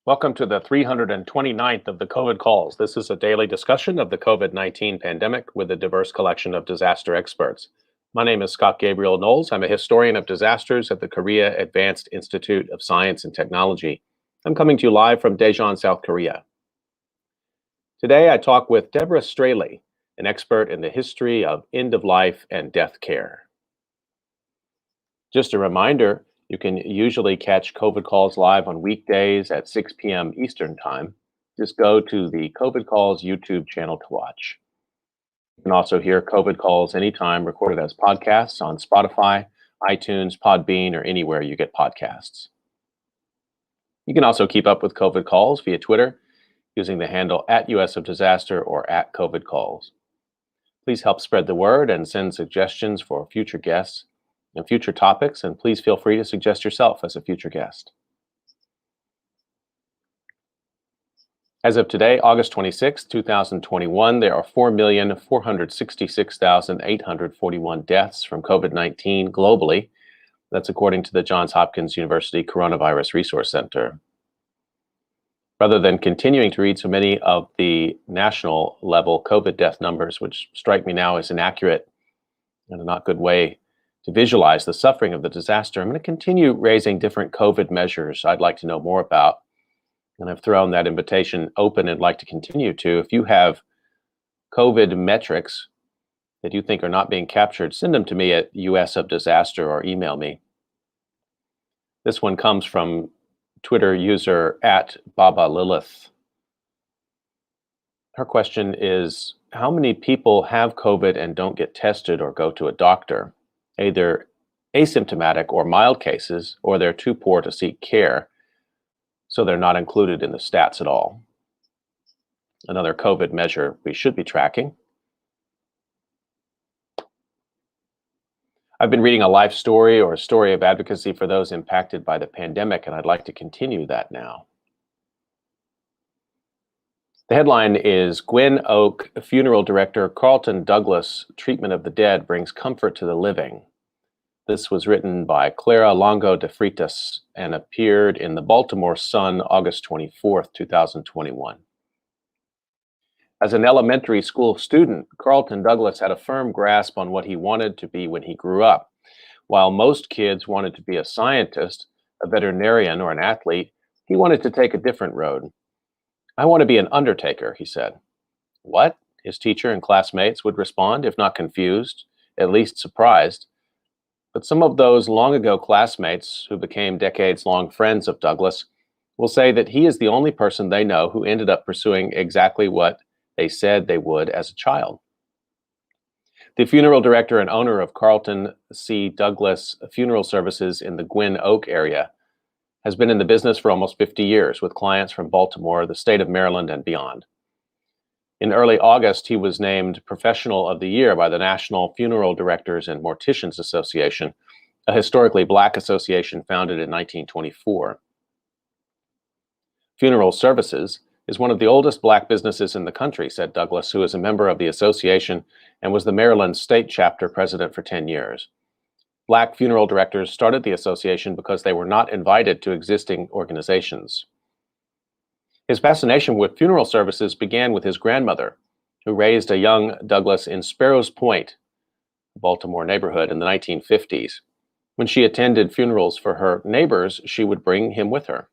Welcome to the 329th of the COVID calls. This is a daily discussion of the COVID-19 pandemic with a diverse collection of disaster experts. My name is Scott Gabriel Knowles. I'm a historian of disasters at the Korea Advanced Institute of Science and Technology. I'm coming to you live from Daejeon, South Korea. Today, I talk with Deborah Straley, an expert in the history of end-of-life and death care. Just a reminder, you can usually catch COVID Calls live on weekdays at 6 p.m. Eastern Time. Just go to the COVID Calls YouTube channel to watch. You can also hear COVID Calls anytime recorded as podcasts on Spotify, iTunes, Podbean, or anywhere you get podcasts. You can also keep up with COVID Calls via Twitter using the handle @USOfDisaster or @COVID Calls. Please help spread the word and send suggestions for future guests and future topics, and please feel free to suggest yourself as a future guest. As of today, August 26, 2021, there are 4,466,841 deaths from COVID-19 globally. That's according to the Johns Hopkins University Coronavirus Resource Center. Rather than continuing to read so many of the national level COVID death numbers, which strike me now as inaccurate and a not good way to visualize the suffering of the disaster, I'm going to continue raising different COVID measures I'd like to know more about. And I've thrown that invitation open and like to continue to. If you have COVID metrics that you think are not being captured, send them to me at USOfDisaster or email me. This one comes from Twitter user @BabaLilith. Her question is, how many people have COVID and don't get tested or go to a doctor? Either asymptomatic or mild cases, or they're too poor to seek care, so they're not included in the stats at all. Another COVID measure we should be tracking. I've been reading a life story or a story of advocacy for those impacted by the pandemic, and I'd like to continue that now. The headline is Gwen Oak Funeral Director Carlton Douglas Treatment of the Dead Brings Comfort to the Living. This was written by Clara Longo de Freitas and appeared in the Baltimore Sun, August 24, 2021. As an elementary school student, Carlton Douglas had a firm grasp on what he wanted to be when he grew up. While most kids wanted to be a scientist, a veterinarian, or an athlete, he wanted to take a different road. "I want to be an undertaker," he said. "What?" his teacher and classmates would respond, if not confused, at least surprised. But some of those long ago classmates who became decades-long friends of Douglas will say that he is the only person they know who ended up pursuing exactly what they said they would as a child. The funeral director and owner of Carlton C. Douglas Funeral Services in the Gwen Oak area has been in the business for almost 50 years with clients from Baltimore, the state of Maryland, and beyond. In early August, he was named Professional of the Year by the National Funeral Directors and Morticians Association, a historically Black association founded in 1924. Funeral Services is one of the oldest Black businesses in the country, said Douglas, who is a member of the association and was the Maryland state chapter president for 10 years. Black funeral directors started the association because they were not invited to existing organizations. His fascination with funeral services began with his grandmother, who raised a young Douglas in Sparrows Point, a Baltimore neighborhood, in the 1950s. When she attended funerals for her neighbors, she would bring him with her.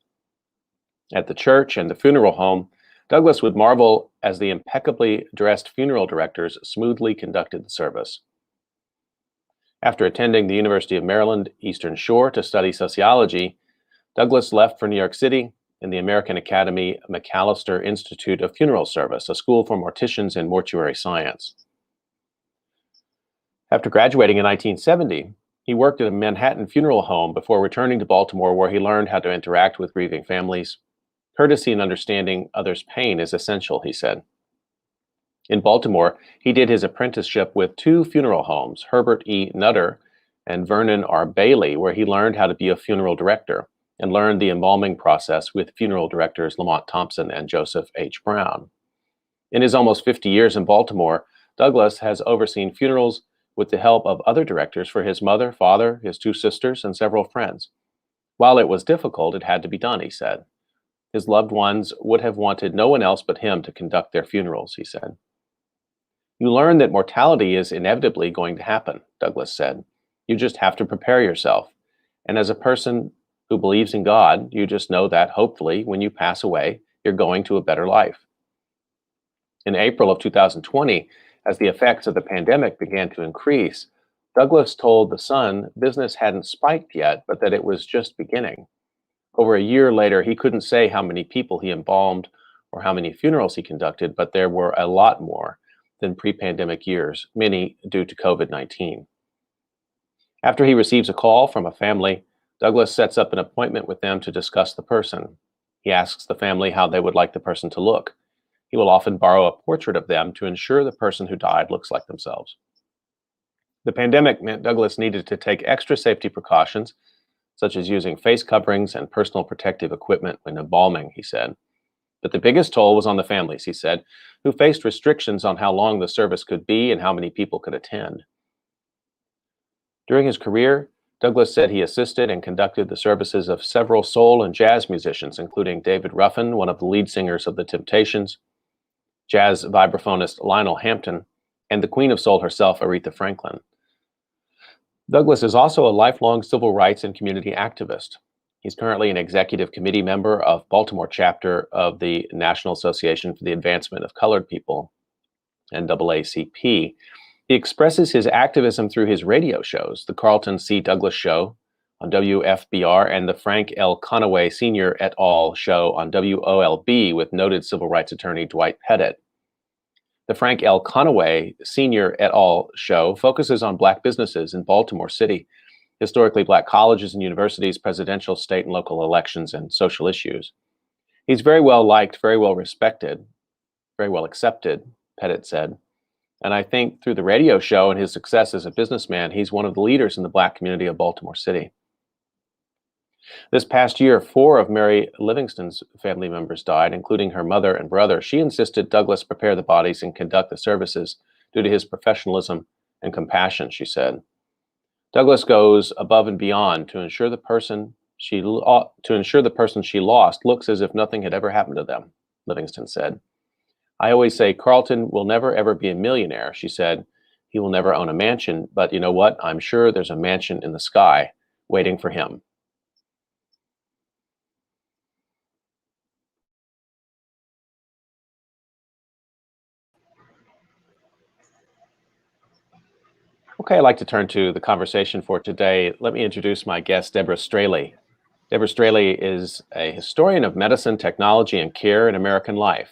At the church and the funeral home, Douglas would marvel as the impeccably dressed funeral directors smoothly conducted the service. After attending the University of Maryland Eastern Shore to study sociology, Douglas left for New York City in the American Academy McAllister Institute of Funeral Service, a school for morticians and mortuary science. After graduating in 1970, he worked at a Manhattan funeral home before returning to Baltimore, where he learned how to interact with grieving families. Courtesy and understanding others' pain is essential, he said. In Baltimore, he did his apprenticeship with two funeral homes, Herbert E. Nutter and Vernon R. Bailey, where he learned how to be a funeral director and learned the embalming process with funeral directors Lamont Thompson and Joseph H. Brown. In his almost 50 years in Baltimore, Douglas has overseen funerals with the help of other directors for his mother, father, his two sisters, and several friends. While it was difficult, it had to be done, he said. His loved ones would have wanted no one else but him to conduct their funerals, he said. You learn that mortality is inevitably going to happen, Douglas said. You just have to prepare yourself. And as a person who believes in God, you just know that hopefully when you pass away, you're going to a better life. In April of 2020, as the effects of the pandemic began to increase, Douglas told The Sun business hadn't spiked yet, but that it was just beginning. Over a year later, he couldn't say how many people he embalmed or how many funerals he conducted, but there were a lot more than pre-pandemic years, many due to COVID-19. After he receives a call from a family, Douglas sets up an appointment with them to discuss the person. He asks the family how they would like the person to look. He will often borrow a portrait of them to ensure the person who died looks like themselves. The pandemic meant Douglas needed to take extra safety precautions, such as using face coverings and personal protective equipment when embalming, he said. But the biggest toll was on the families, he said, who faced restrictions on how long the service could be and how many people could attend. During his career, Douglas said he assisted and conducted the services of several soul and jazz musicians, including David Ruffin, one of the lead singers of The Temptations, jazz vibraphonist Lionel Hampton, and the Queen of Soul herself, Aretha Franklin. Douglas is also a lifelong civil rights and community activist. He's currently an executive committee member of Baltimore chapter of the National Association for the Advancement of Colored People, NAACP. He expresses his activism through his radio shows, the Carlton C. Douglas Show on WFBR and the Frank L. Conaway Sr. et al. Show on WOLB with noted civil rights attorney Dwight Pettit. The Frank L. Conaway Sr. et al. Show focuses on Black businesses in Baltimore City, historically Black colleges and universities, presidential, state, and local elections, and social issues. He's very well liked, very well respected, very well accepted, Pettit said. And I think through the radio show and his success as a businessman, he's one of the leaders in the Black community of Baltimore City. This past year, 4 of Mary Livingston's family members died, including her mother and brother. She insisted Douglas prepare the bodies and conduct the services due to his professionalism and compassion, she said. Douglas goes above and beyond to ensure the person she lost looks as if nothing had ever happened to them, Livingston said. I always say Carlton will never ever be a millionaire, she said. He will never own a mansion, but you know what? I'm sure there's a mansion in the sky waiting for him. Okay, I'd like to turn to the conversation for today. Let me introduce my guest, Deborah Straley. Deborah Straley is a historian of medicine, technology, and care in American life.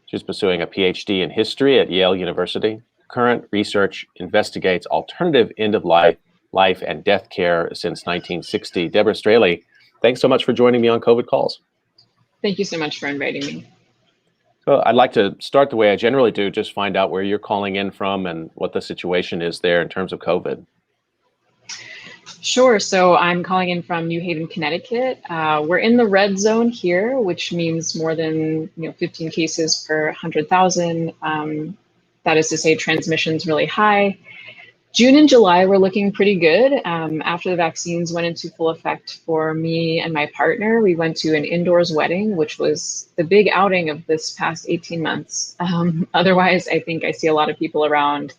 She's pursuing a PhD in history at Yale University. Current research investigates alternative end-of-life and death care since 1960. Deborah Straley, thanks so much for joining me on COVID Calls. Thank you so much for inviting me. So I'd like to start the way I generally do, just find out where you're calling in from and what the situation is there in terms of COVID. Sure. So I'm calling in from New Haven, Connecticut. We're in the red zone here, which means more than 15 cases per 100,000. That is to say, transmission's really high. June and July were looking pretty good. After the vaccines went into full effect for me and my partner, we went to an indoors wedding, which was the big outing of this past 18 months. Otherwise, I think I see a lot of people around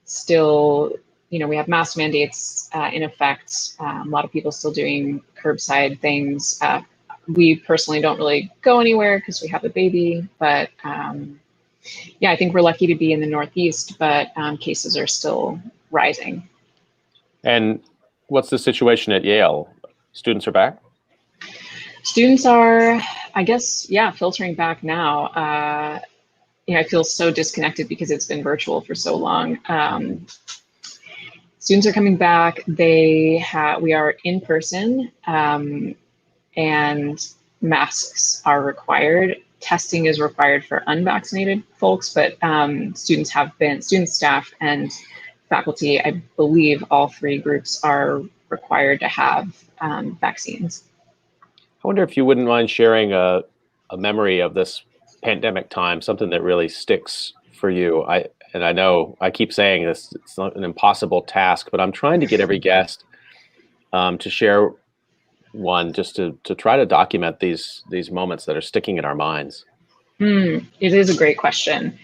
still, we have mask mandates in effect. A lot of people still doing curbside things. We personally don't really go anywhere because we have a baby, but yeah, I think we're lucky to be in the Northeast, but cases are still rising. And what's the situation at Yale? Students are back? Students are, I guess, filtering back now. I feel so disconnected because it's been virtual for so long. Students are coming back. We are in person, and masks are required. Testing is required for unvaccinated folks, but students, staff, and faculty, I believe all 3 groups are required to have vaccines. I wonder if you wouldn't mind sharing a memory of this pandemic time, something that really sticks for you. I know I keep saying this, it's not an impossible task, but I'm trying to get every guest to share one just to try to document these moments that are sticking in our minds? It is a great question.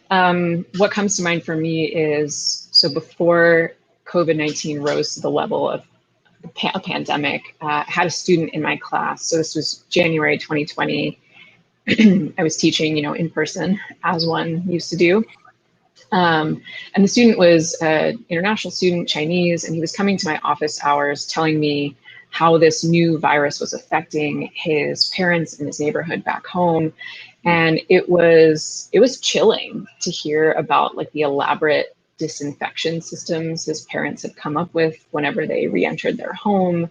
What comes to mind for me is, so before COVID-19 rose to the level of a pandemic, I had a student in my class. So this was January 2020. I was teaching, in person, as one used to do. And the student was an international student, Chinese, and he was coming to my office hours telling me how this new virus was affecting his parents in his neighborhood back home. And it was chilling to hear about like the elaborate disinfection systems his parents had come up with whenever they re-entered their home.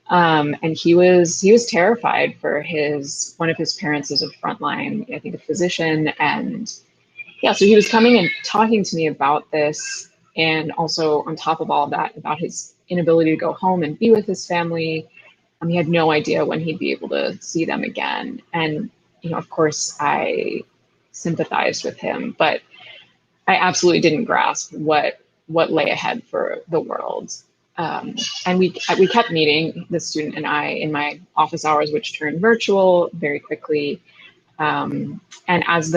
And he was terrified for one of his parents as a frontline, I think, a physician. And yeah, so he was coming and talking to me about this, and also on top of all of that, about his inability to go home and be with his family. He had no idea when he'd be able to see them again. And, of course, I sympathized with him, but I absolutely didn't grasp what lay ahead for the world. And we kept meeting, the student and I, in my office hours, which turned virtual very quickly. And as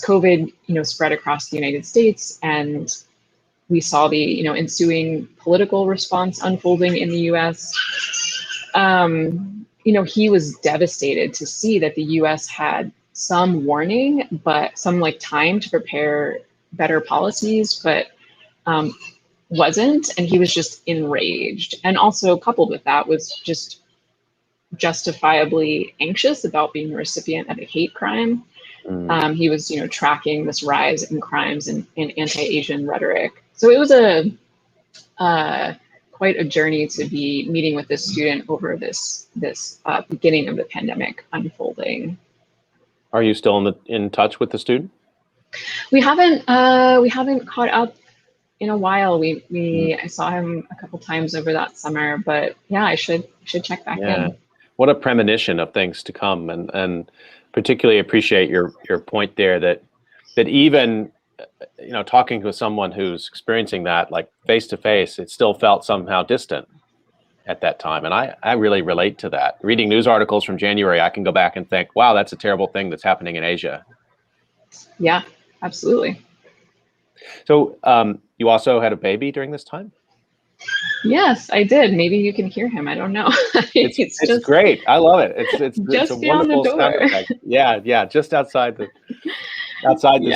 COVID, spread across the United States, and we saw the, ensuing political response unfolding in the U.S., he was devastated to see that the U.S. had some warning, but some like time to prepare better policies, but wasn't. And he was just enraged. And also coupled with that was just justifiably anxious about being the recipient of a hate crime. He was, tracking this rise in crimes and anti-Asian rhetoric. So it was quite a journey to be meeting with this student over this beginning of the pandemic unfolding. Are you still in touch with the student? We haven't caught up in a while. I saw him a couple times over that summer, but yeah, I should check back in. What a premonition of things to come, and particularly appreciate your point there that even talking to someone who's experiencing that like face to face, it still felt somehow distant at that time. And I really relate to that. Reading news articles from January, I can go back and think, wow, that's a terrible thing that's happening in Asia. Yeah, absolutely. So you also had a baby during this time? Yes, I did. Maybe you can hear him. I don't know. It's just great. I love it. It's a wonderful sound effect. Yeah, just outside the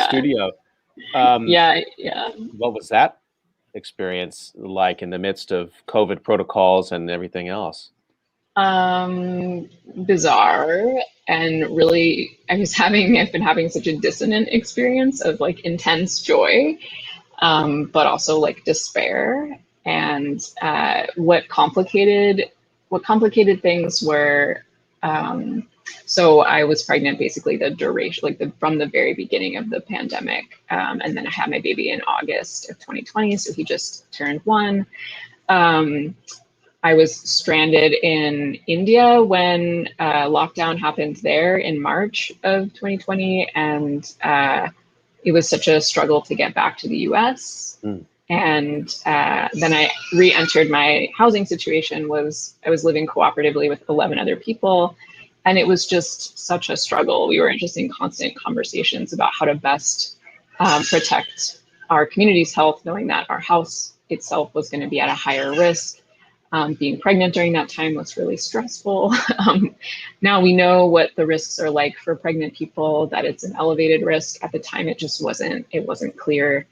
studio. What was that experience like in the midst of COVID protocols and everything else? Bizarre, and really, I've been having such a dissonant experience of like intense joy, but also like despair. And what complicated things were, so I was pregnant basically the duration, from the very beginning of the pandemic, and then I had my baby in August of 2020, so he just turned 1. I was stranded in India when lockdown happened there in March of 2020, and it was such a struggle to get back to the US. And then I re-entered my housing situation. I was living cooperatively with 11 other people, and it was just such a struggle. We were just in constant conversations about how to best protect our community's health, knowing that our house itself was going to be at a higher risk. Being pregnant during that time was really stressful. Now we know what the risks are like for pregnant people, that it's an elevated risk. At the time, it wasn't clear.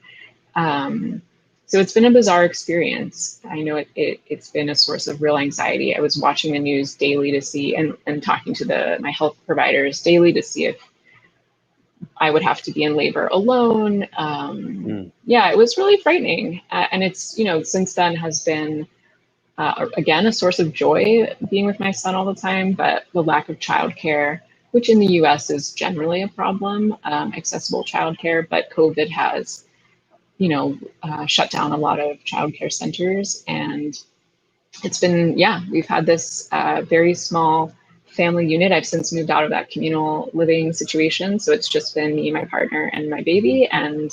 So it's been a bizarre experience. I know it's been a source of real anxiety. I was watching the news daily to see, and talking to my health providers daily to see if I would have to be in labor alone. Yeah, it was really frightening. And it's, since then has been, again, a source of joy being with my son all the time, but the lack of childcare, which in the US is generally a problem, accessible childcare, but COVID has shut down a lot of childcare centers. And it's been, we've had this very small family unit. I've since moved out of that communal living situation. So it's just been me, my partner, and my baby. And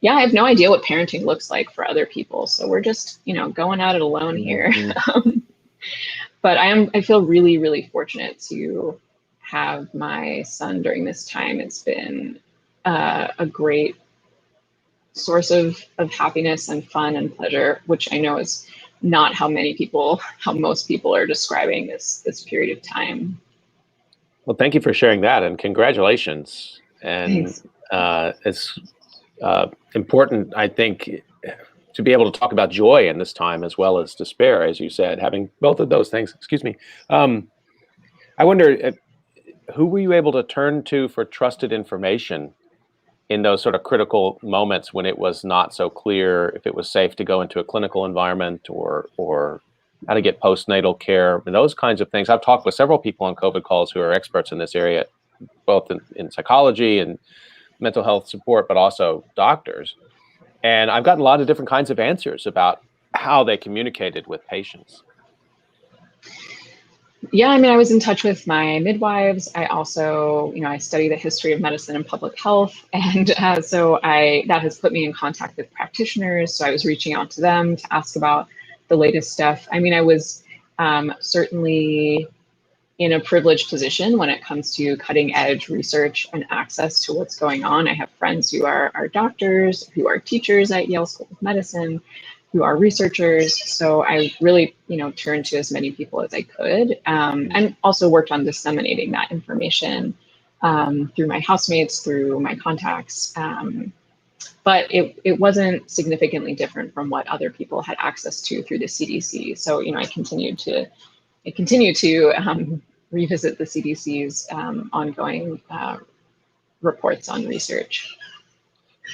I have no idea what parenting looks like for other people. So we're just, going at it alone here. but I feel really, really fortunate to have my son during this time. It's been a great source of happiness and fun and pleasure, which I know is not how most people are describing this period of time. Well, thank you for sharing that, and congratulations. And Thanks. it's important, I think, to be able to talk about joy in this time as well as despair, as you said, having both of those things. Excuse me. I wonder, who were you able to turn to for trusted information in those sort of critical moments when it was not so clear if it was safe to go into a clinical environment, or how to get postnatal care and those kinds of things? I've talked with several people on COVID calls who are experts in this area, both in psychology and mental health support, but also doctors. And I've gotten a lot of different kinds of answers about how they communicated with patients. Yeah, I mean, I was in touch with my midwives. I also, I study the history of medicine and public health, and that has put me in contact with practitioners. So I was reaching out to them to ask about the latest stuff. I mean, I was certainly in a privileged position when it comes to cutting edge research and access to what's going on. I have friends who are doctors, who are teachers at Yale School of Medicine, who are researchers. So I really, turned to as many people as I could, and also worked on disseminating that information through my housemates, through my contacts. But it wasn't significantly different from what other people had access to through the CDC. So, I continue to revisit the CDC's ongoing reports on research.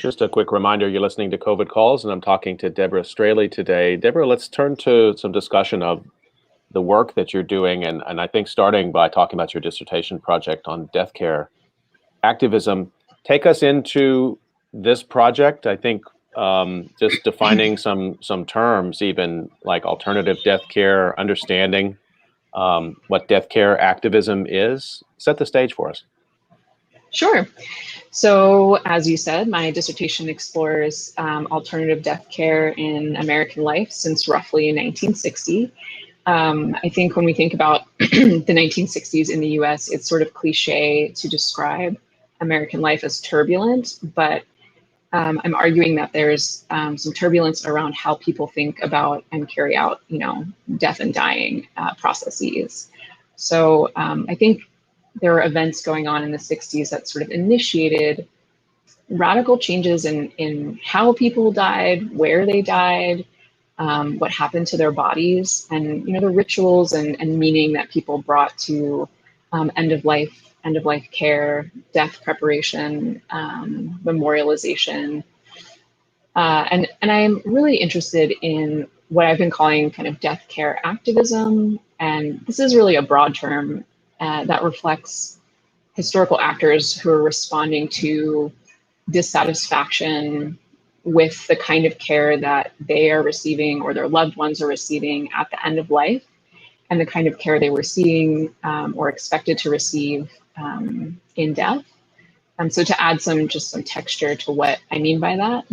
Just a quick reminder, you're listening to COVID Calls, and I'm talking to Deborah Straley today. Deborah, let's turn to some discussion of the work that you're doing, and I think starting by talking about your dissertation project on death care activism. Take us into this project. I think just defining some terms, even like alternative death care, understanding what death care activism is. Set the stage for us. Sure. So, as you said, my dissertation explores alternative death care in American life since roughly 1960. I think when we think about the 1960s in the US, it's sort of cliche to describe American life as turbulent, but I'm arguing that there's some turbulence around how people think about and carry out, death and dying processes. So I think there were events going on in the 60s that sort of initiated radical changes in how people died, where they died, what happened to their bodies, and the rituals and meaning that people brought to end of life care, death preparation, memorialization, and I'm really interested in what I've been calling kind of death care activism, and this is really a broad term that reflects historical actors who are responding to dissatisfaction with the kind of care that they are receiving or their loved ones are receiving at the end of life, and the kind of care they were seeing or expected to receive in death. So to add some texture to what I mean by that,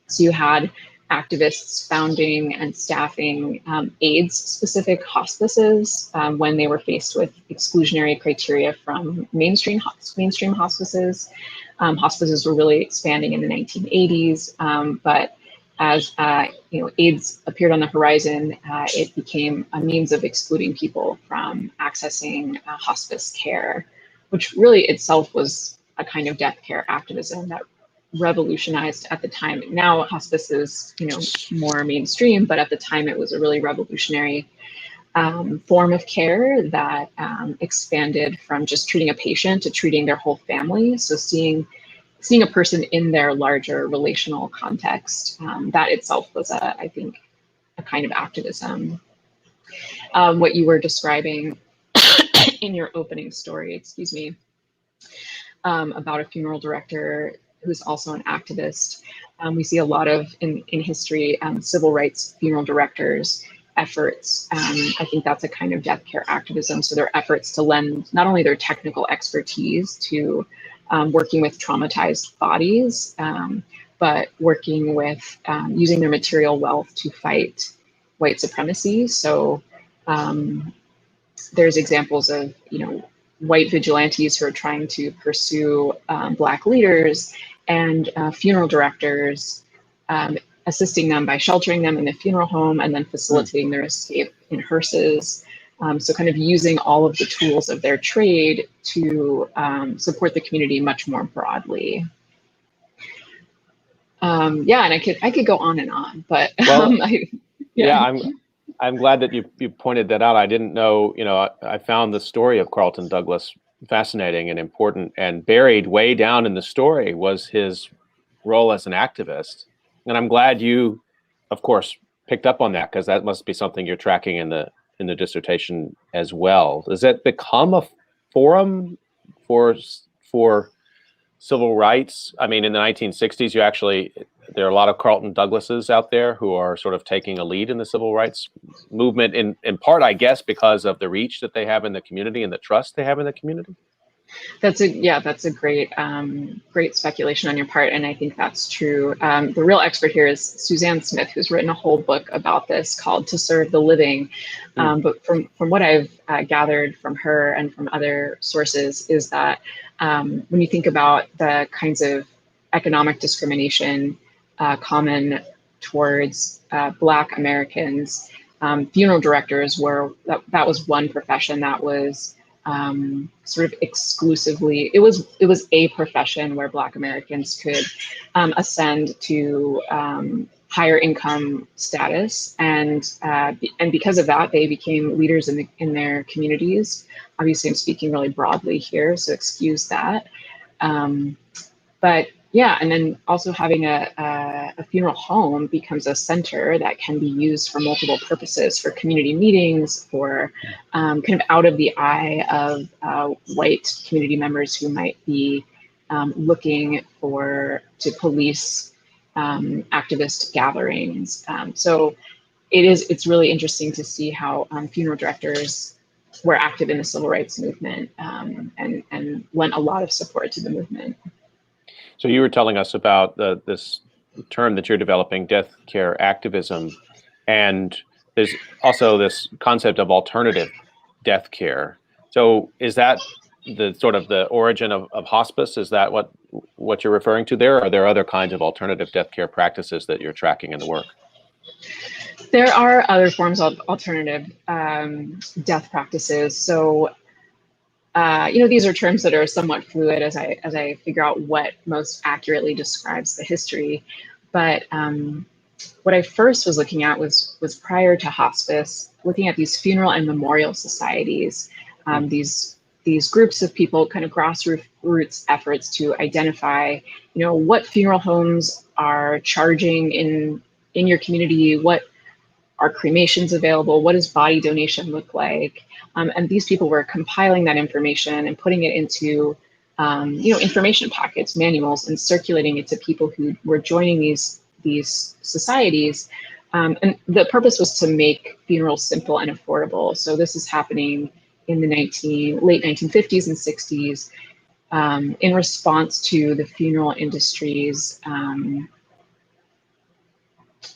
so you had activists founding and staffing AIDS-specific hospices when they were faced with exclusionary criteria from mainstream hospices. Hospices were really expanding in the 1980s, but as AIDS appeared on the horizon, it became a means of excluding people from accessing hospice care, which really itself was a kind of death care activism that revolutionized at the time. Now hospice is more mainstream, but at the time it was a really revolutionary form of care that expanded from just treating a patient to treating their whole family. So seeing a person in their larger relational context, that itself was I think a kind of activism. What you were describing in your opening story, excuse me, about a funeral director who's also an activist. We see a lot of in history civil rights funeral directors efforts. I think that's a kind of death care activism. So their efforts to lend not only their technical expertise to working with traumatized bodies, but working with using their material wealth to fight white supremacy. So there's examples of, white vigilantes who are trying to pursue Black leaders, and funeral directors assisting them by sheltering them in the funeral home and then facilitating their escape in hearses. So kind of using all of the tools of their trade to support the community much more broadly. Yeah, and I could go on and on, but well, I'm glad that you pointed that out. I didn't know, I found the story of Carlton Douglas fascinating and important, and buried way down in the story was his role as an activist. And I'm glad you, of course, picked up on that, because that must be something you're tracking in the dissertation as well. Does it become a forum for civil rights? I mean, in the 1960s, there are a lot of Carlton Douglases out there who are sort of taking a lead in the civil rights movement, in part, I guess, because of the reach that they have in the community and the trust they have in the community. That's a great speculation on your part, and I think that's true. The real expert here is Suzanne Smith, who's written a whole book about this called "To Serve the Living." But from what I've gathered from her and from other sources is that when you think about the kinds of economic discrimination common towards Black Americans, funeral directors that was one profession that was sort of exclusively, it was a profession where Black Americans could ascend to higher income status, and because of that, they became leaders in their communities. Obviously, I'm speaking really broadly here, so excuse that. But yeah, and then also having a funeral home becomes a center that can be used for multiple purposes, for community meetings, for kind of out of the eye of white community members who might be looking to police activist gatherings. So it's really interesting to see how funeral directors were active in the civil rights movement and lent a lot of support to the movement. So you were telling us about this term that you're developing, death care activism, and there's also this concept of alternative death care. So is that the sort of the origin of hospice? Is that what you're referring to there? Or are there other kinds of alternative death care practices that you're tracking in the work? There are other forms of alternative death practices. So these are terms that are somewhat fluid as I figure out what most accurately describes the history. But what I first was looking at was prior to hospice, looking at these funeral and memorial societies, these groups of people, kind of grassroots efforts to identify, what funeral homes are charging in your community, what are cremations available, what does body donation look like? And these people were compiling that information and putting it into, information packets, manuals, and circulating it to people who were joining these societies. And the purpose was to make funerals simple and affordable. So this is happening in the late 1950s and 60s in response to the funeral industry's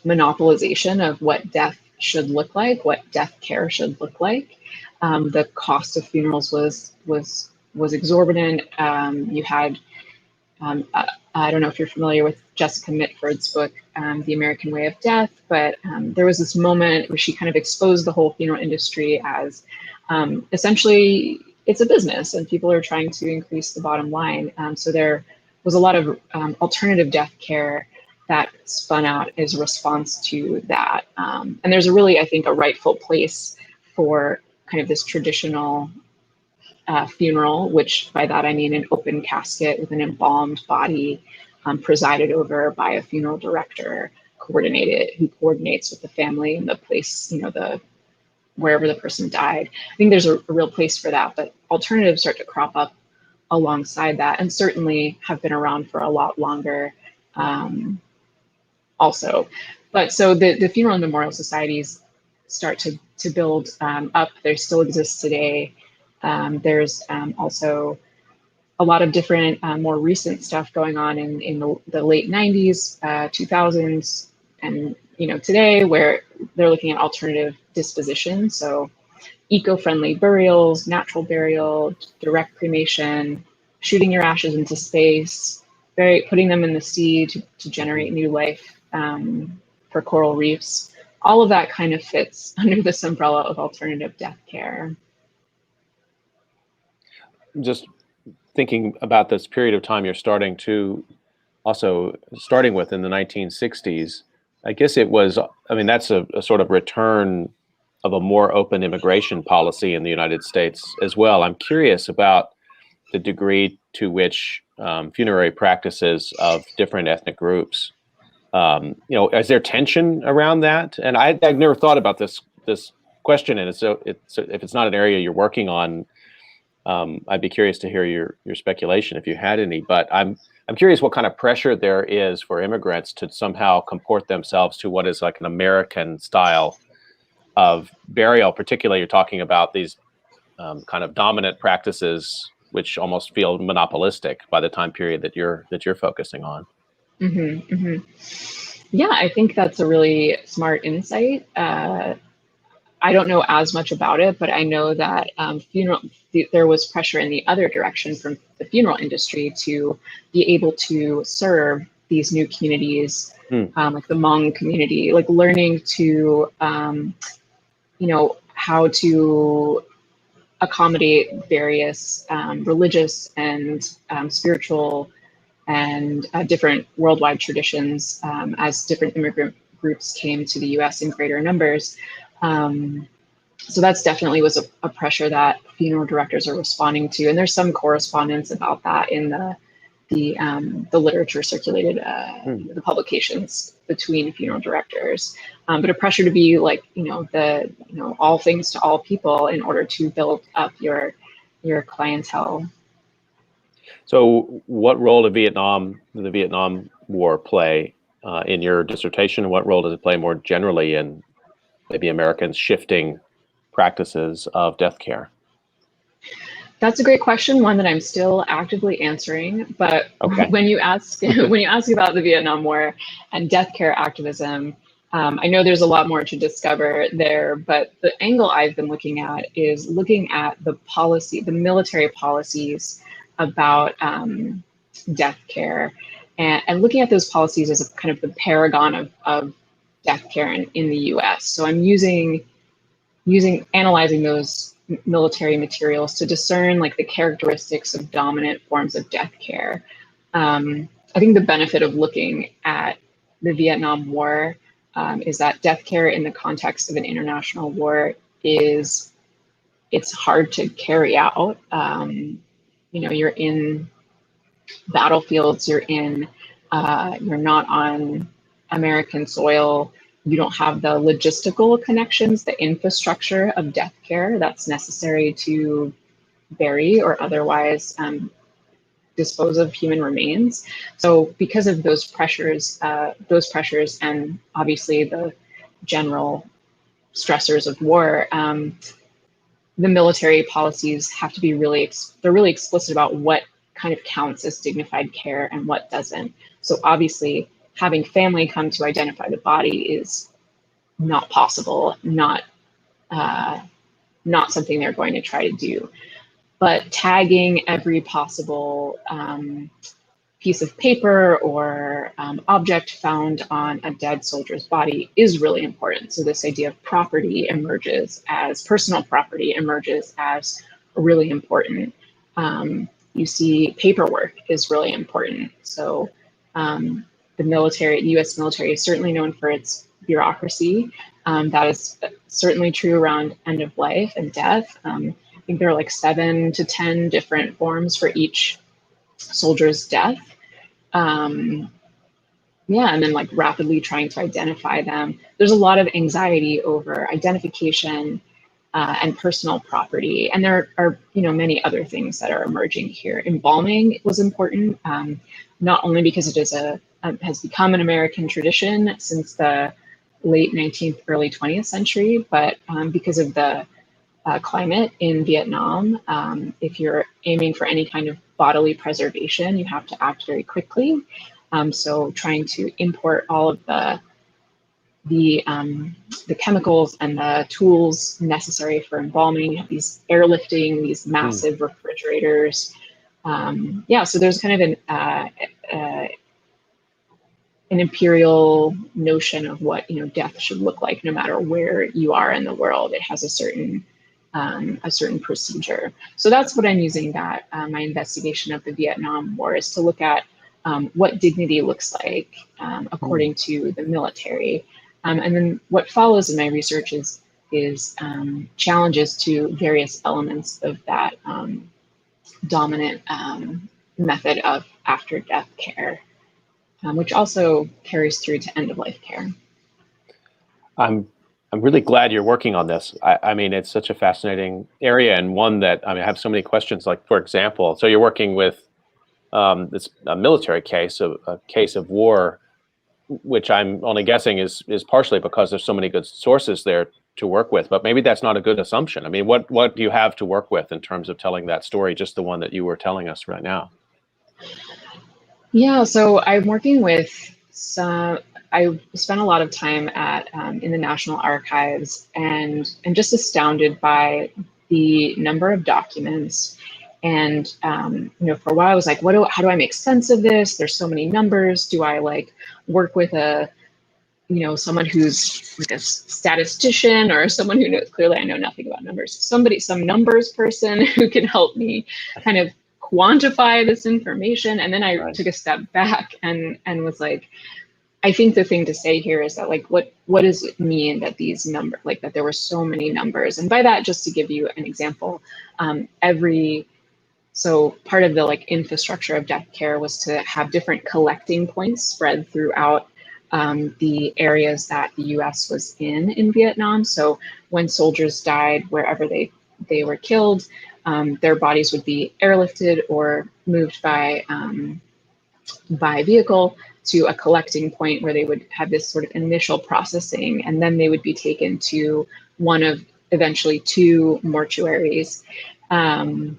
monopolization of what death should look like, what death care should look like. The cost of funerals was exorbitant. You had, I don't know if you're familiar with Jessica Mitford's book, The American Way of Death, but there was this moment where she kind of exposed the whole funeral industry as essentially it's a business and people are trying to increase the bottom line. So there was a lot of alternative death care that spun out as a response to that. And there's I think, a rightful place for kind of this traditional funeral, which by that I mean an open casket with an embalmed body presided over by a funeral director, who coordinates with the family and the place, wherever the person died. I think there's a real place for that, but alternatives start to crop up alongside that, and certainly have been around for a lot longer. Also, but so the funeral and memorial societies start to build up. They still exist today. There's also a lot of different more recent stuff going on in the late 90s, 2000s, and today, where they're looking at alternative disposition. So eco-friendly burials, natural burial, direct cremation, shooting your ashes into space, putting them in the sea to generate new life for coral reefs. All of that kind of fits under this umbrella of alternative death care. Just thinking about this period of time you're starting with in the 1960s, I guess it was, I mean, that's a sort of return of a more open immigration policy in the United States as well. I'm curious about the degree to which funerary practices of different ethnic groups, is there tension around that? And I've never thought about this question, and so if it's not an area you're working on, I'd be curious to hear your speculation if you had any. But I'm curious what kind of pressure there is for immigrants to somehow comport themselves to what is like an American style of burial. Particularly, you're talking about these kind of dominant practices, which almost feel monopolistic by the time period that you're focusing on. Mm-hmm, mm-hmm. Yeah, I think that's a really smart insight. I don't know as much about it, but I know that there was pressure in the other direction from the funeral industry to be able to serve these new communities, like the Hmong community, like learning to, how to accommodate various religious and spiritual and different worldwide traditions as different immigrant groups came to the US in greater numbers. So that's definitely was a pressure that funeral directors are responding to. And there's some correspondence about that in the literature circulated, the publications between funeral directors. But a pressure to be like, all things to all people in order to build up your clientele. So what role did the Vietnam War play in your dissertation? What role does it play more generally in maybe Americans shifting practices of death care? That's a great question, one that I'm still actively answering. But okay. when you ask about the Vietnam War and death care activism, I know there's a lot more to discover there, but the angle I've been looking at is looking at the military policies about death care, and looking at those policies as a kind of the paragon of death care in the US. So I'm analyzing those military materials to discern like the characteristics of dominant forms of death care. I think the benefit of looking at the Vietnam War is that death care in the context of an international war it's hard to carry out. You're in battlefields, you're not on American soil. You don't have the logistical connections, the infrastructure of death care that's necessary to bury or otherwise dispose of human remains. So because of those pressures and obviously the general stressors of war, the military policies have to be they're really explicit about what kind of counts as dignified care and what doesn't. So obviously having family come to identify the body is not possible, not something they're going to try to do. But tagging every possible piece of paper or object found on a dead soldier's body is really important. So this idea of property emerges as personal property emerges as really important. You see paperwork is really important. So the US military is certainly known for its bureaucracy. That is certainly true around end of life and death. I think there are like 7 to 10 different forms for each soldier's death. And then like rapidly trying to identify them. There's a lot of anxiety over identification and personal property. And there are, many other things that are emerging here. Embalming was important, not only because it is has become an American tradition since the late 19th, early 20th century, but because of the climate in Vietnam, if you're aiming for any kind of bodily preservation, you have to act very quickly. So trying to import all of the the chemicals and the tools necessary for embalming, these airlifting, these massive refrigerators. Yeah, so there's kind of an imperial notion of what death should look like, no matter where you are in the world. It has a certain procedure. So that's what I'm using that my investigation of the Vietnam War is to look at what dignity looks like according to the military. And then what follows in my research is challenges to various elements of that dominant method of after-death care, which also carries through to end-of-life care. I'm really glad you're working on this. I mean, it's such a fascinating area, and one that I have so many questions. Like, for example, so you're working with this a military case, a case of war, which I'm only guessing is partially because there's so many good sources there to work with. But maybe that's not a good assumption. I mean, what do you have to work with in terms of telling that story? Just the one that you were telling us right now. Yeah, so I'm working with some. I spent a lot of time at in the National Archives, and just astounded by the number of documents. And for a while I was like, how do I make sense of this? There's so many numbers. Do I work with someone who's like a statistician, or someone who knows? Clearly I know nothing about numbers. Some numbers person who can help me kind of quantify this information. And then I took a step back and was like, I think the thing to say here is that what does it mean that these numbers, that there were so many numbers? And by that, just to give you an example, so part of the infrastructure of death care was to have different collecting points spread throughout the areas that the U.S. was in Vietnam. So when soldiers died, wherever they were killed, their bodies would be airlifted or moved by vehicle to a collecting point where they would have this sort of initial processing, and then they would be taken to one of eventually two mortuaries, and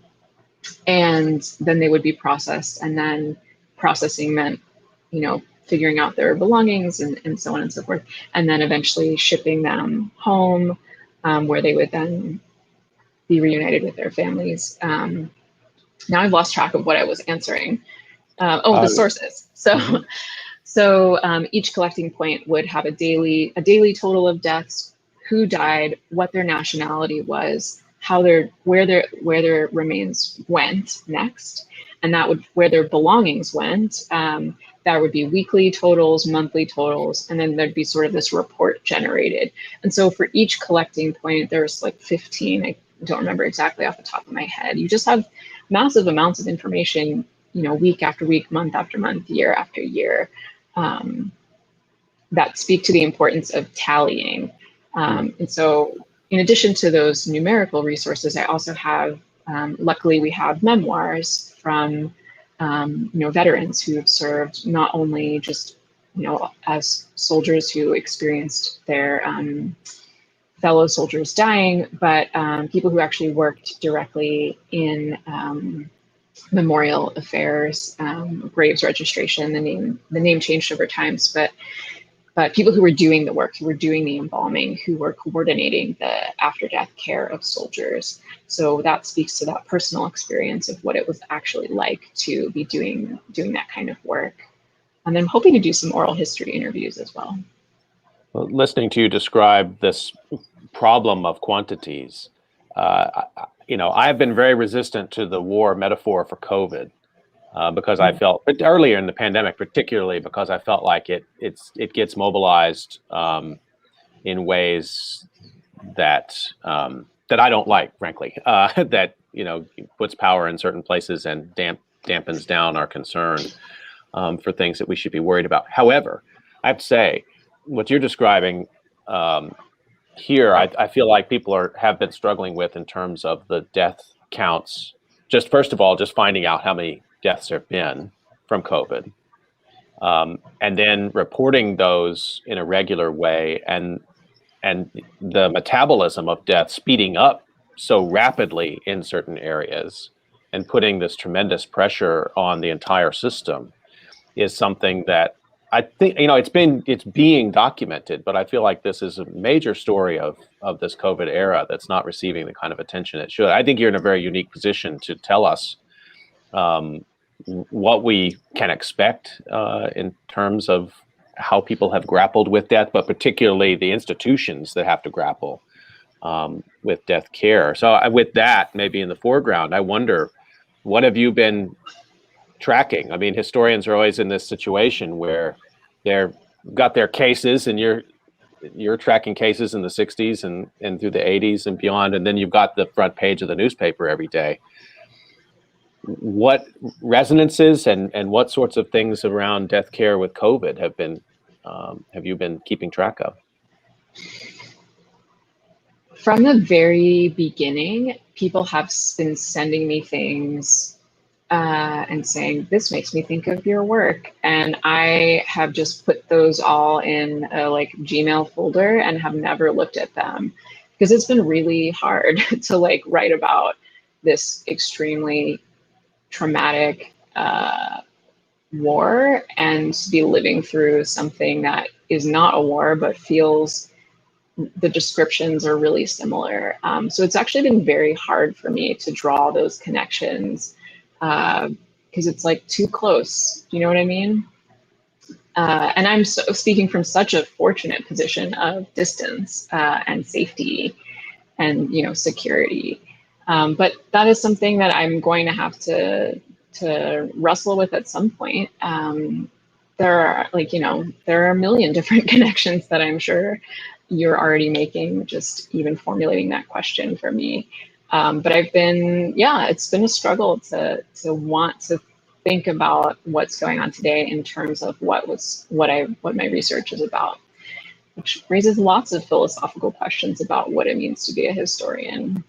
then they would be processed. And then processing meant, figuring out their belongings and so on and so forth, and then eventually shipping them home, where they would then be reunited with their families. Now I've lost track of what I was answering. The sources. So each collecting point would have a daily total of deaths, who died, what their nationality was, where their remains went next, and that would where their belongings went. That would be weekly totals, monthly totals, and then there'd be sort of this report generated. And so for each collecting point, there's 15. I don't remember exactly off the top of my head. You just have massive amounts of information, week after week, month after month, year after year, that speak to the importance of tallying. And so in addition to those numerical resources, I also have, luckily we have memoirs from, veterans who have served, not only just, as soldiers who experienced their fellow soldiers dying, but people who actually worked directly in memorial affairs, graves registration. The name changed over times, but people who were doing the work, who were doing the embalming, who were coordinating the after-death care of soldiers. So that speaks to that personal experience of what it was actually like to be doing that kind of work. And I'm hoping to do some oral history interviews as well. Well, listening to you describe this problem of quantities, I've been very resistant to the war metaphor for COVID. Because I felt earlier in the pandemic, particularly because I felt like it gets mobilized in ways that I don't like, frankly. That puts power in certain places and dampens down our concern for things that we should be worried about. However, I have to say, what you're describing here, I feel like people have been struggling with in terms of the death counts. Just first of all, just finding out how many deaths there have been from COVID, and then reporting those in a regular way, and the metabolism of death speeding up so rapidly in certain areas and putting this tremendous pressure on the entire system is something that I think, it's being documented, but I feel like this is a major story of this COVID era that's not receiving the kind of attention it should. I think you're in a very unique position to tell us what we can expect in terms of how people have grappled with death, but particularly the institutions that have to grapple with death care. So with that maybe in the foreground, I wonder, what have you been tracking? I mean, historians are always in this situation where they've got their cases, and you're tracking cases in the 60s and through the 80s and beyond, and then you've got the front page of the newspaper every day. What resonances and what sorts of things around death care with COVID have you been keeping track of? From the very beginning, people have been sending me things and saying, this makes me think of your work. And I have just put those all in a Gmail folder and have never looked at them, because it's been really hard to write about this extremely traumatic war and to be living through something that is not a war, but feels the descriptions are really similar. So it's actually been very hard for me to draw those connections because it's too close. Do you know what I mean? And I'm speaking from such a fortunate position of distance and safety and security. But that is something that I'm going to have to wrestle with at some point. There are there are a million different connections that I'm sure you're already making, just even formulating that question for me. But it's been a struggle to want to think about what's going on today in terms of what my research is about, which raises lots of philosophical questions about what it means to be a historian.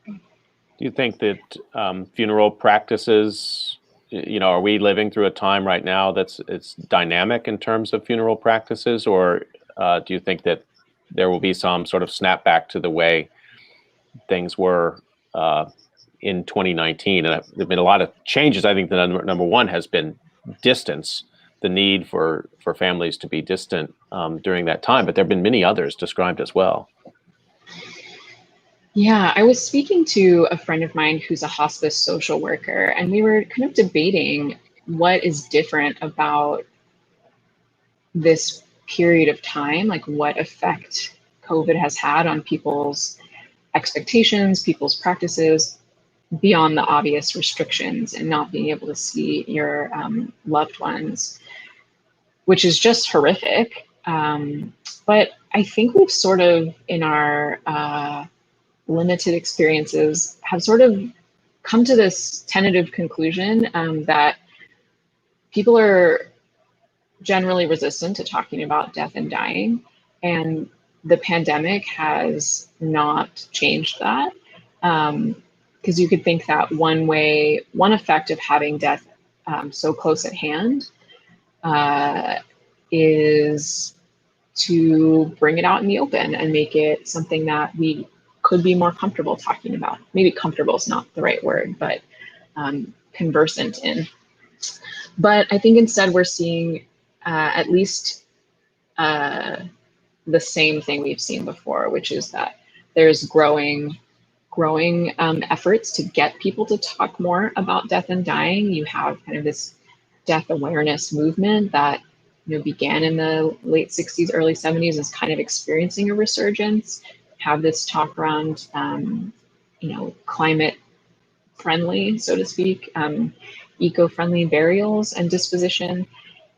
Do you think that funeral practices, are we living through a time right now it's dynamic in terms of funeral practices, or do you think that there will be some sort of snapback to the way things were in 2019? And there've been a lot of changes. I think the number one has been distance, the need for families to be distant during that time, but there have been many others described as well. Yeah, I was speaking to a friend of mine who's a hospice social worker, and we were kind of debating what is different about this period of time, what effect COVID has had on people's expectations, people's practices, beyond the obvious restrictions and not being able to see your loved ones, which is just horrific. But I think we've sort of, in our limited experiences, have sort of come to this tentative conclusion that people are generally resistant to talking about death and dying, and the pandemic has not changed that. Because you could think that one effect of having death so close at hand is to bring it out in the open and make it something that we could be more comfortable talking about. Maybe comfortable is not the right word, but conversant in. But I think instead we're seeing at least the same thing we've seen before, which is that there's growing efforts to get people to talk more about death and dying. You have kind of this death awareness movement that began in the late 60s, early 70s, is kind of experiencing a resurgence. Have this talk around climate friendly, so to speak, eco-friendly burials and disposition.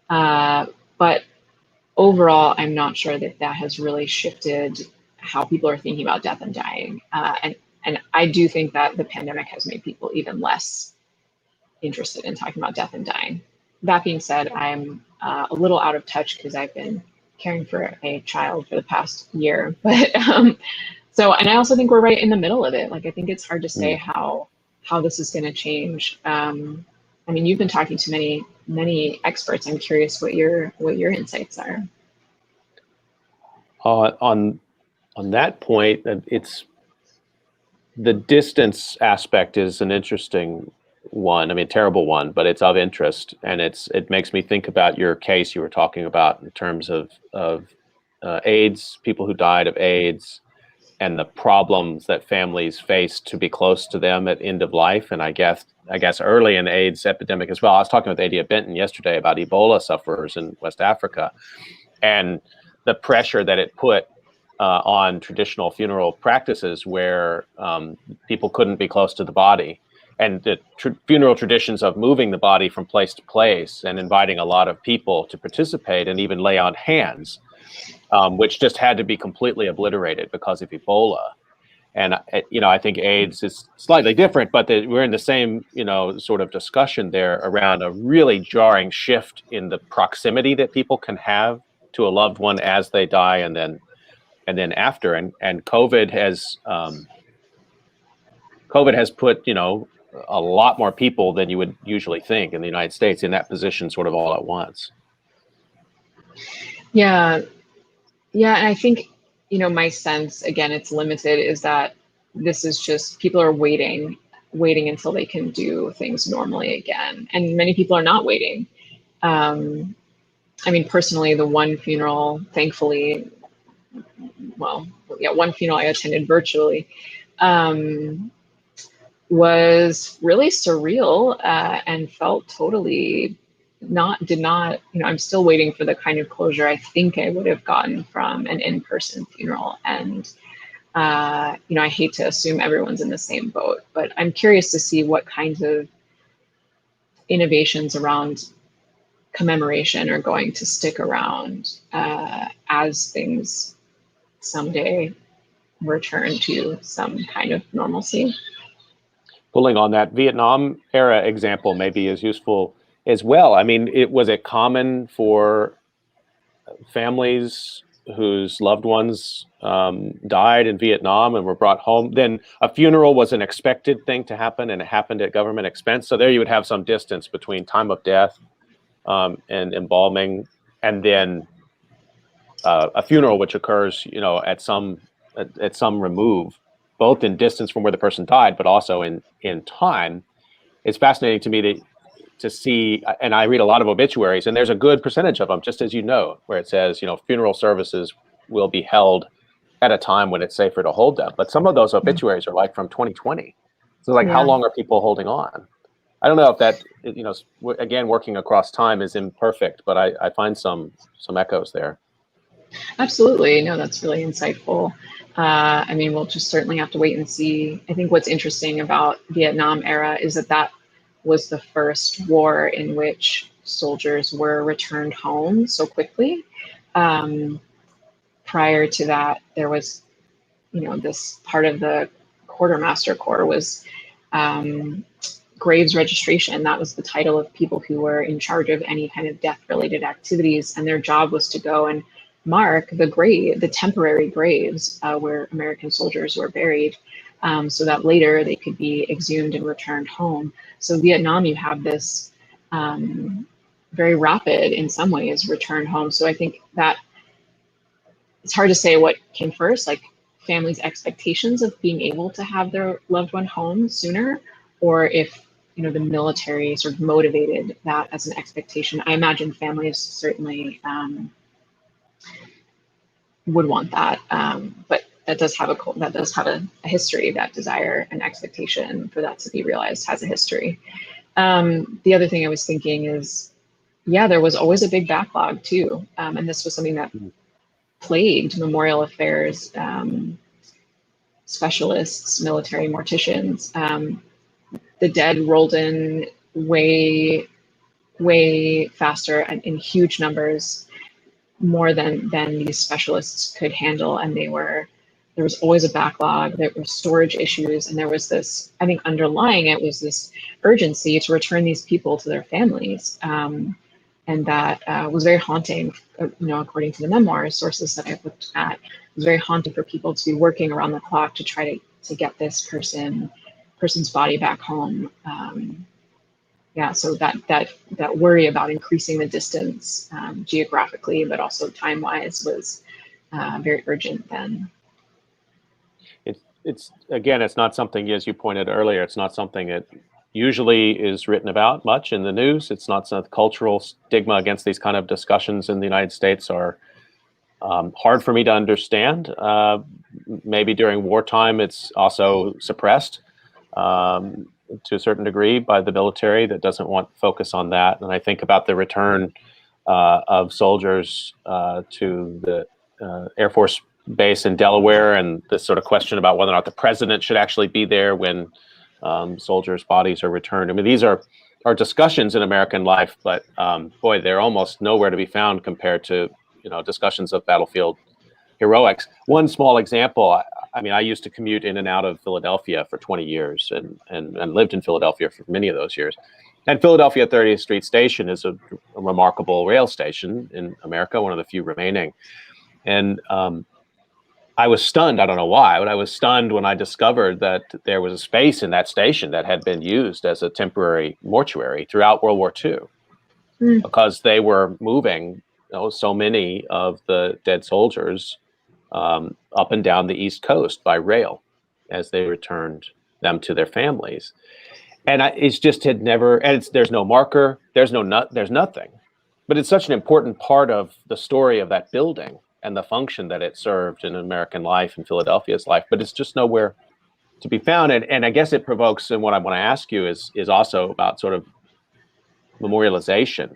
But overall, I'm not sure that has really shifted how people are thinking about death and dying. And I do think that the pandemic has made people even less interested in talking about death and dying. That being said, I'm a little out of touch because I've been caring for a child for the past year. But and I also think we're right in the middle of it. I think it's hard to say how this is going to change. I mean, you've been talking to many experts. I'm curious what your insights are. On that point, it's the distance aspect is an interesting one. I mean, terrible one, but it's of interest, and it makes me think about your case you were talking about in terms of AIDS, people who died of AIDS, and the problems that families face to be close to them at end of life. And I guess early in the AIDS epidemic as well. I was talking with Adia Benton yesterday about Ebola sufferers in West Africa, and the pressure that it put on traditional funeral practices where people couldn't be close to the body, and the funeral traditions of moving the body from place to place and inviting a lot of people to participate and even lay on hands, which just had to be completely obliterated because of Ebola. And I think AIDS is slightly different, but we're in the same sort of discussion there around a really jarring shift in the proximity that people can have to a loved one as they die and then after. And COVID has put a lot more people than you would usually think in the United States in that position sort of all at once. Yeah. Yeah. And I think, my sense, again, it's limited, is that this is just, people are waiting until they can do things normally again. And many people are not waiting. I mean, personally, the one funeral, thankfully, one funeral I attended virtually, was really surreal, and felt totally did not, I'm still waiting for the kind of closure I think I would have gotten from an in-person funeral. And, I hate to assume everyone's in the same boat, but I'm curious to see what kinds of innovations around commemoration are going to stick around as things someday return to some kind of normalcy. Pulling on that Vietnam era example maybe is useful as well. I mean, was it common for families whose loved ones died in Vietnam and were brought home? Then a funeral was an expected thing to happen, and it happened at government expense. So there you would have some distance between time of death and embalming, and then a funeral which occurs, at some remove, both in distance from where the person died, but also in time. It's fascinating to me to see, and I read a lot of obituaries, and there's a good percentage of them, just as where it says, funeral services will be held at a time when it's safer to hold them. But some of those obituaries are like from 2020. So how long are people holding on? I don't know if that, again, working across time is imperfect, but I find some echoes there. Absolutely. No, that's really insightful. I mean, we'll just certainly have to wait and see. I think what's interesting about Vietnam era is that was the first war in which soldiers were returned home so quickly. Prior to that, there was, this part of the Quartermaster Corps was graves registration. That was the title of people who were in charge of any kind of death-related activities, and their job was to go and mark the temporary graves where American soldiers were buried, so that later they could be exhumed and returned home. So Vietnam, you have this very rapid, in some ways, return home. So I think that it's hard to say what came first, like families' expectations of being able to have their loved one home sooner, or if the military sort of motivated that as an expectation. I imagine families certainly would want that, but that does have a history. That desire and expectation for that to be realized has a history. The other thing I was thinking is, there was always a big backlog too, and this was something that plagued memorial affairs specialists, military morticians. The dead rolled in way faster and in huge numbers, more than these specialists could handle, and there was always a backlog. There were storage issues, and there was this, I think underlying it was this urgency to return these people to their families, and that was very haunting. According to the memoirs, sources that I've looked at, it was very haunting for people to be working around the clock to try to get this person's body back home. So that worry about increasing the distance geographically, but also time-wise, was very urgent then. It's again, it's not something, as you pointed earlier, it's not something that usually is written about much in the news. It's not some cultural stigma against these kind of discussions in the United States are hard for me to understand. Maybe during wartime, it's also suppressed to a certain degree by the military that doesn't want focus on that. And I think about the return of soldiers to the Air Force base in Delaware, and this sort of question about whether or not the president should actually be there when soldiers' bodies are returned. I mean, these are discussions in American life, but boy, they're almost nowhere to be found compared to discussions of battlefield heroics. One small example. I mean, I used to commute in and out of Philadelphia for 20 years and lived in Philadelphia for many of those years. And Philadelphia 30th Street Station is a remarkable rail station in America, one of the few remaining. And I was stunned. I don't know why, but I was stunned when I discovered that there was a space in that station that had been used as a temporary mortuary throughout World War II because they were moving so many of the dead soldiers up and down the East Coast by rail as they returned them to their families. And it's just had never, and there's no marker, there's nothing. But it's such an important part of the story of that building and the function that it served in American life and Philadelphia's life, but it's just nowhere to be found. And I guess it provokes, and what I want to ask you is also about sort of memorialization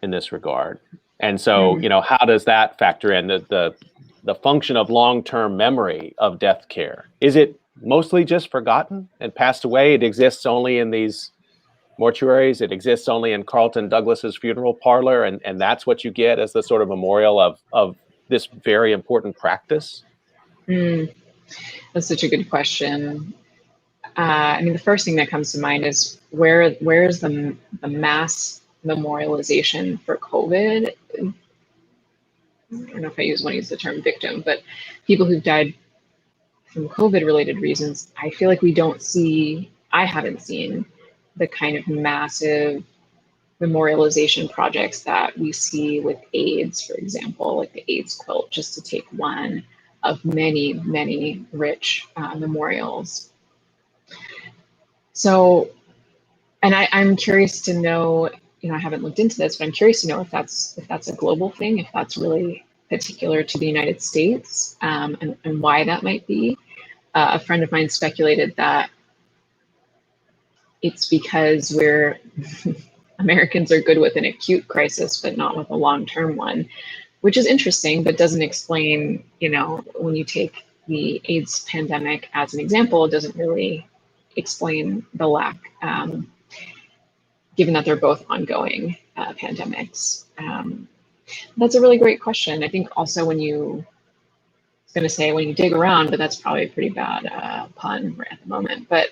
in this regard. And so, how does that factor in the function of long-term memory of death care? Is it mostly just forgotten and passed away? It exists only in these mortuaries. It exists only in Carlton Douglas's funeral parlor, and that's what you get as the sort of memorial of this very important practice? That's such a good question. I mean, the first thing that comes to mind is where's the mass memorialization for COVID? I don't know if I want to use the term victim, but people who've died from COVID-related reasons, I feel like I haven't seen the kind of massive memorialization projects that we see with AIDS, for example, like the AIDS quilt, just to take one of many, many rich memorials. So, and I'm curious to know, I haven't looked into this, but I'm curious to know if that's a global thing, if that's really particular to the United States, and why that might be. A friend of mine speculated that it's because Americans are good with an acute crisis, but not with a long-term one, which is interesting, but doesn't explain, when you take the AIDS pandemic as an example, it doesn't really explain the lack, given that they're both ongoing pandemics. That's a really great question. I think also when you dig around, but that's probably a pretty bad pun right at the moment. But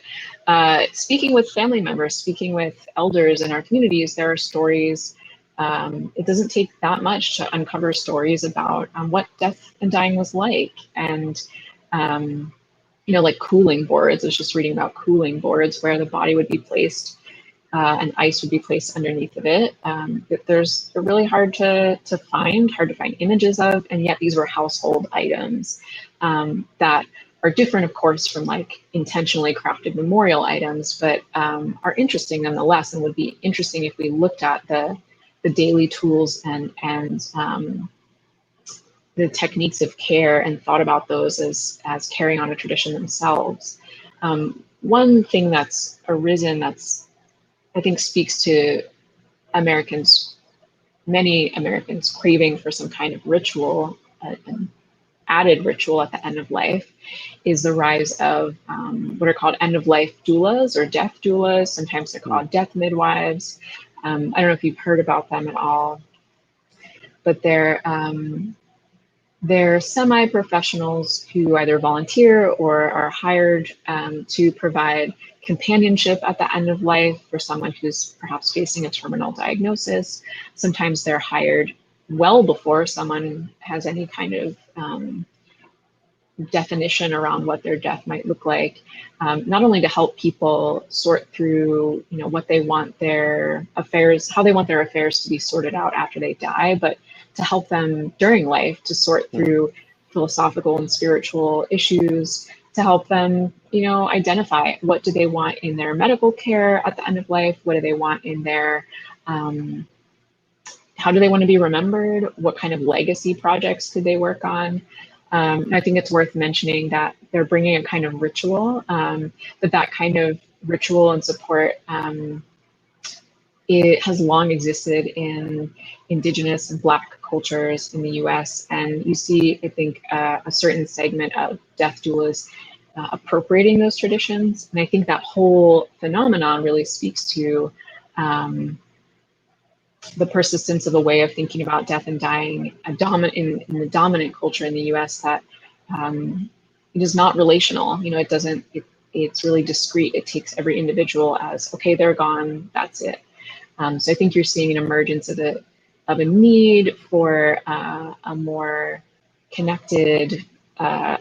speaking with family members, speaking with elders in our communities, there are stories. It doesn't take that much to uncover stories about what death and dying was like. And, like cooling boards. I was just reading about cooling boards where the body would be placed and ice would be placed underneath of it. They're really hard to find images of, and yet these were household items that are different, of course, from like intentionally crafted memorial items, but are interesting nonetheless, and would be interesting if we looked at the daily tools and the techniques of care and thought about those as carrying on a tradition themselves. One thing that's arisen that's I think speaks to many Americans craving for some kind of ritual, an added ritual at the end of life, is the rise of what are called end-of-life doulas or death doulas. Sometimes they're called death midwives. I don't know if you've heard about them at all, but they're semi-professionals who either volunteer or are hired to provide companionship at the end of life for someone who's perhaps facing a terminal diagnosis. Sometimes they're hired well before someone has any kind of definition around what their death might look like, not only to help people sort through, what they want their affairs, how they want their affairs to be sorted out after they die, but to help them during life to sort through philosophical and spiritual issues, to help them, identify what do they want in their medical care at the end of life, what do they want in their, how do they want to be remembered, what kind of legacy projects could they work on. And I think it's worth mentioning that they're bringing a kind of ritual, that kind of ritual and support, it has long existed in Indigenous and Black cultures in the US. And you see, I think, a certain segment of death doulas appropriating those traditions. And I think that whole phenomenon really speaks to the persistence of a way of thinking about death and dying in the dominant culture in the US that it is not relational. It doesn't, it's really discrete. It takes every individual as, okay, they're gone, that's it. So I think you're seeing an emergence of a need for a more connected, a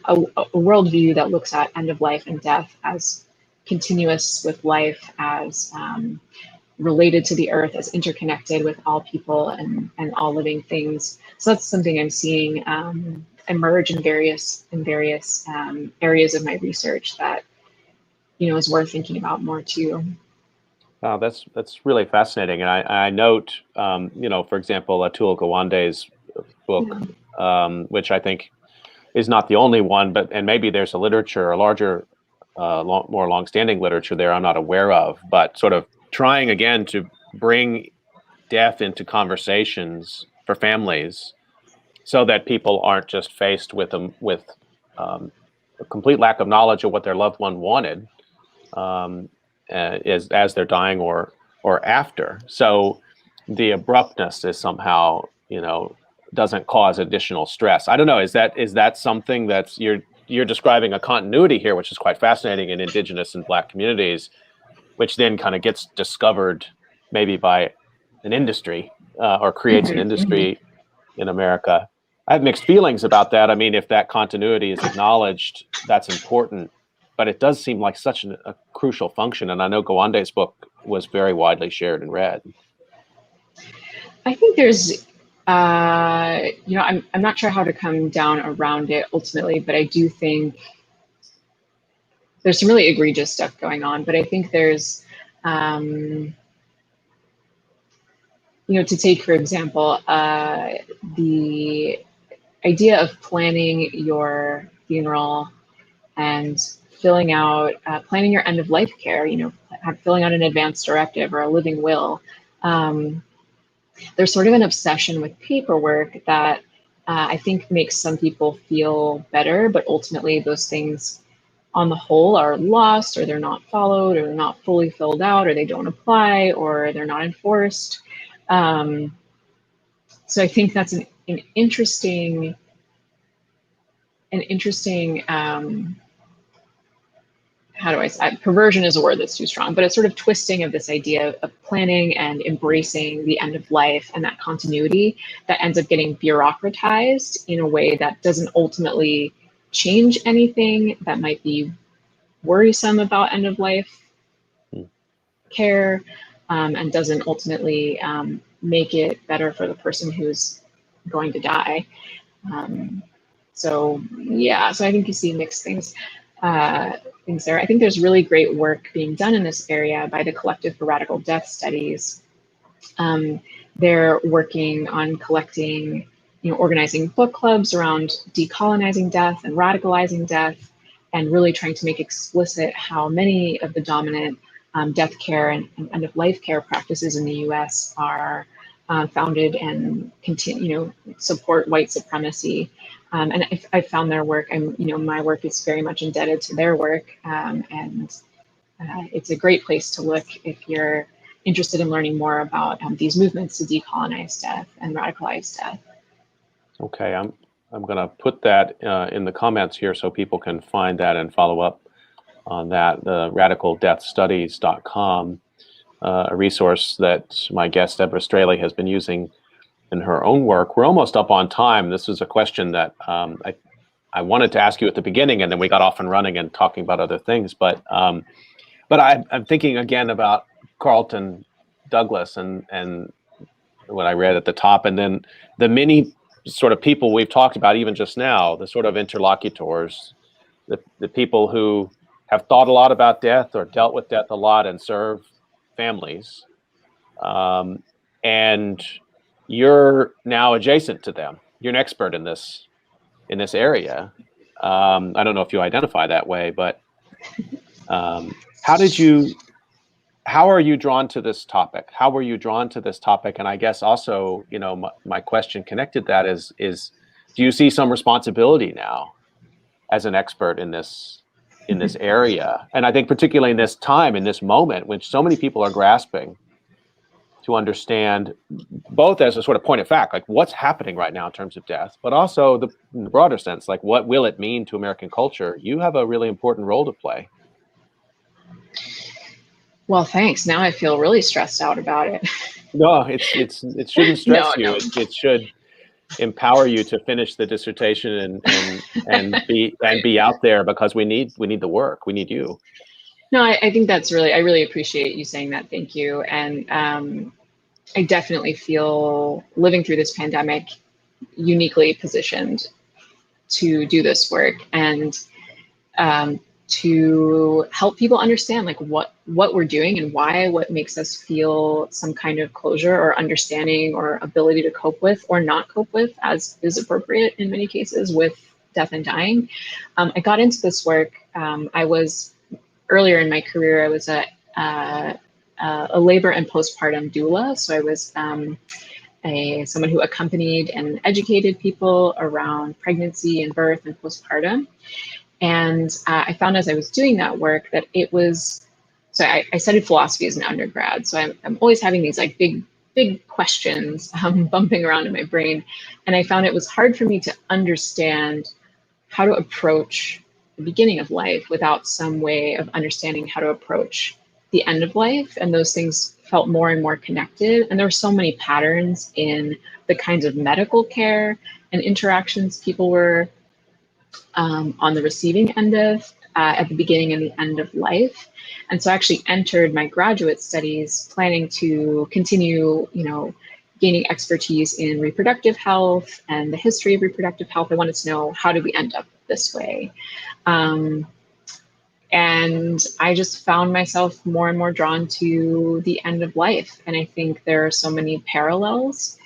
worldview that looks at end of life and death as continuous with life, as related to the earth, as interconnected with all people and all living things. So that's something I'm seeing emerge in various areas of my research that is worth thinking about more too. Wow, that's really fascinating, and I note, for example, Atul Gawande's book, which I think is not the only one, and maybe there's a larger, more longstanding literature there I'm not aware of, but sort of trying again to bring death into conversations for families, so that people aren't just faced with a complete lack of knowledge of what their loved one wanted. As they're dying or after. So the abruptness is somehow, doesn't cause additional stress. I don't know. Is that something that's you're describing a continuity here, which is quite fascinating in Indigenous and Black communities, which then kind of gets discovered maybe by an industry or creates an industry in America. I have mixed feelings about that. I mean, if that continuity is acknowledged, that's important. But it does seem like such a crucial function. And I know Gawande's book was very widely shared and read. I think there's, I'm not sure how to come down around it ultimately, but I do think there's some really egregious stuff going on. But I think there's, to take, for example, the idea of planning your funeral and planning your end of life care, filling out an advance directive or a living will. There's sort of an obsession with paperwork that I think makes some people feel better, but ultimately those things on the whole are lost, or they're not followed, or they're not fully filled out, or they don't apply, or they're not enforced. So I think that's an interesting how do I say, perversion is a word that's too strong, but it's sort of twisting of this idea of planning and embracing the end of life and that continuity that ends up getting bureaucratized in a way that doesn't ultimately change anything, that might be worrisome about end of life care, and doesn't ultimately make it better for the person who's going to die. So I think you see mixed things there. I think there's really great work being done in this area by the Collective for Radical Death Studies. They're working on collecting, organizing book clubs around decolonizing death and radicalizing death, and really trying to make explicit how many of the dominant death care and end-of-life care practices in the U.S. are founded and continue, support white supremacy. And I found their work, my work is very much indebted to their work. And it's a great place to look if you're interested in learning more about these movements to decolonize death and radicalize death. Okay, I'm going to put that in the comments here so people can find that and follow up on that. The radicaldeathstudies.com, a resource that my guest Deborah Straley has been using in her own work. We're almost up on time. This is a question that I wanted to ask you at the beginning, and then we got off and running and talking about other things. But I'm thinking again about Carlton Douglas and what I read at the top, and then the many sort of people we've talked about even just now, the sort of interlocutors the people who have thought a lot about death or dealt with death a lot and serve families. And you're now adjacent to them. You're an expert in this area. I don't know if you identify that way, but how are you drawn to this topic? How were you drawn to this topic? And I guess also, my question connected to that is, do you see some responsibility now as an expert in this area? And I think particularly in this time, in this moment, when so many people are grasping to understand, both as a sort of point of fact, like what's happening right now in terms of death, but also in the broader sense, like what will it mean to American culture? You have a really important role to play. Well, thanks. Now I feel really stressed out about it. No, it shouldn't stress you. No. It should empower you to finish the dissertation and be out there, because we need the work. We need you. No, I think I really appreciate you saying that. Thank you. And I definitely feel living through this pandemic uniquely positioned to do this work and to help people understand like what we're doing and why, what makes us feel some kind of closure or understanding or ability to cope with or not cope with, as is appropriate in many cases with death and dying. I got into this work. I was earlier in my career, I was a labor and postpartum doula. So I was someone who accompanied and educated people around pregnancy and birth and postpartum. And I found as I was doing that work that it was, so I studied philosophy as an undergrad. So I'm always having these like big questions bumping around in my brain. And I found it was hard for me to understand how to approach the beginning of life without some way of understanding how to approach the end of life. And those things felt more and more connected. And there were so many patterns in the kinds of medical care and interactions people were on the receiving end of at the beginning and the end of life. And so I actually entered my graduate studies planning to continue, gaining expertise in reproductive health and the history of reproductive health. I wanted to know, how did we end up this way? And I just found myself more and more drawn to the end of life. And I think there are so many parallels.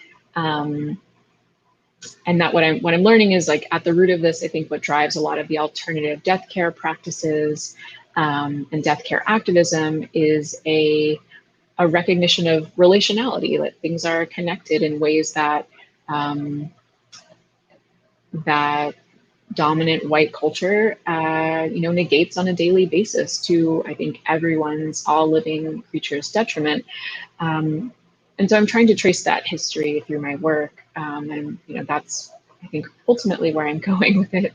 And that what I'm learning is like at the root of this, I think what drives a lot of the alternative death care practices and death care activism is a recognition of relationality, that things are connected in ways that that dominant white culture, negates on a daily basis to, I think, all living creatures' detriment. And so I'm trying to trace that history through my work. And that's, I think, ultimately where I'm going with it.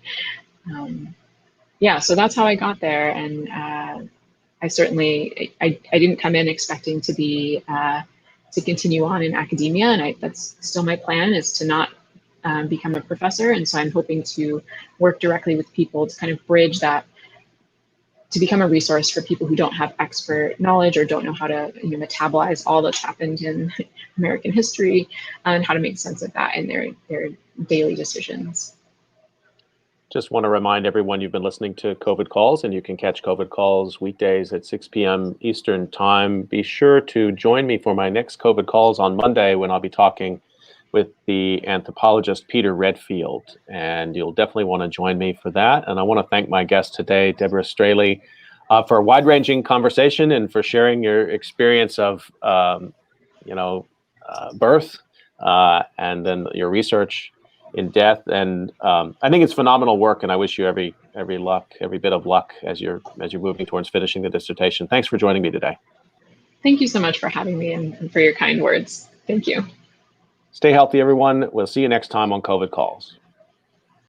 So that's how I got there. And I certainly, I didn't come in expecting to be, to continue on in academia. And that's still my plan, is to not become a professor. And so I'm hoping to work directly with people to kind of bridge that, to become a resource for people who don't have expert knowledge or don't know how to metabolize all that's happened in American history, and how to make sense of that in their daily decisions. Just want to remind everyone you've been listening to COVID Calls, and you can catch COVID Calls weekdays at 6 p.m. Eastern Time. Be sure to join me for my next COVID Calls on Monday, when I'll be talking with the anthropologist Peter Redfield, and you'll definitely want to join me for that. And I want to thank my guest today, Deborah Straley, for a wide-ranging conversation and for sharing your experience of, birth and then your research in death. And I think it's phenomenal work, and I wish you every bit of luck as you're moving towards finishing the dissertation. Thanks for joining me today. Thank you so much for having me and for your kind words. Thank you. Stay healthy, everyone. We'll see you next time on COVID Calls.